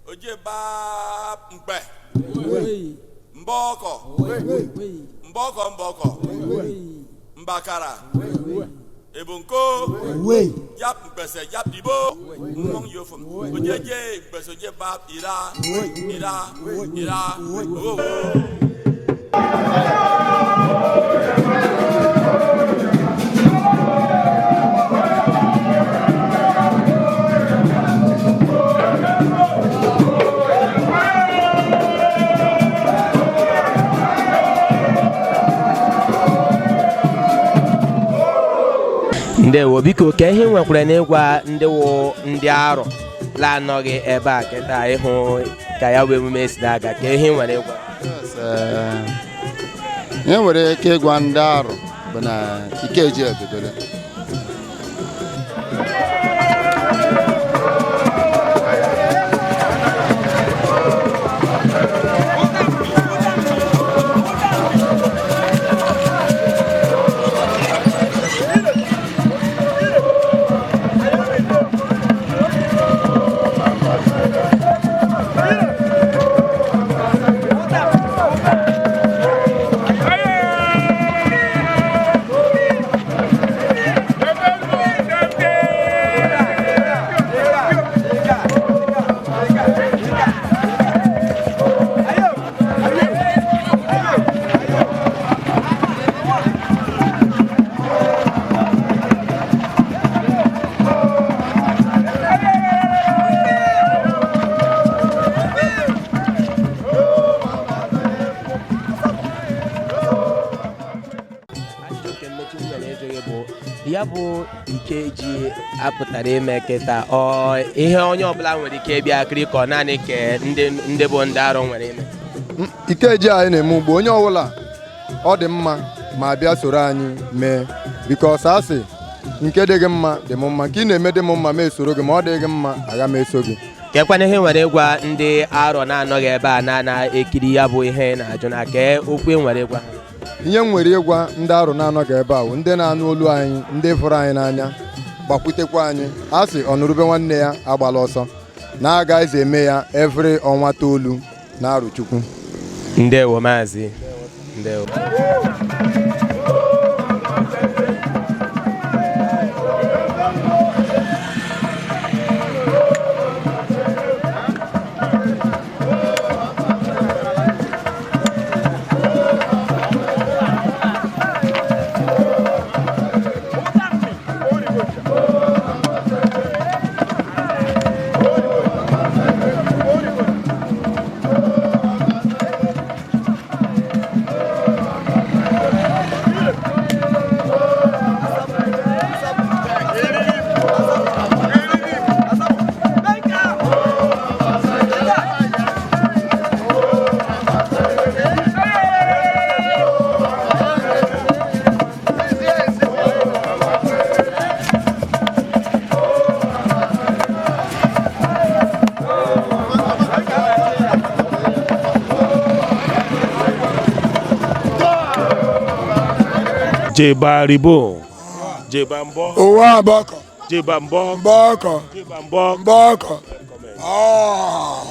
Oje ba mpe. Mboko. Mboko. Mbakara. Ebunko. Yap mpese yap dibo. Mong yofum. Oje mpese oje ba ira. Ndewo biko ka ihe nwekwara n'ịgwa ndị Aro la anọghị ebe a kịta ịhụ ka ya wee emume si na-aga ka ihe nwere ịgwa ihe nwere ike ịgwa ndị Aro bụ na Ikeji ebidoro ya bụ Ikeji apụtara ime kịta ihe onye ọbụla nwere ike bịa akịrị ka ọ naanị ka ndị bụ ndị Aro nwere ime Ikeji anyị na-eme ugbo onye ọbụla ọ dị mma ma bịa soro anyị mee bikos asị nke dị gị mma dị m mma nke ị na-eme dị m mma ma esoro gị ma ọ dị gị mma aga m eso gị kekwana ihe nwere ịgwa ndị Aro na-anọghị ebe a na-ekiri ya bụ ihe na-ajụ na ke okwu nwere ịgwa ihe m nwere ịgwa ndị Aro na-anọghị ebe a ndị na-anụ olu anyị ndị fụrụ anyị n'anya gbakwutekwa anyị a sị ọnụrụbe nwanne ya agbala ọsọ na-aga eze eme ya every ọnwa 9 na Arochukwu. Ndewo maazị. Ndewo. Jebaribo, Jebambo, Owa Boko, Jebambo, Boko, Jebambo, Boko. Ah.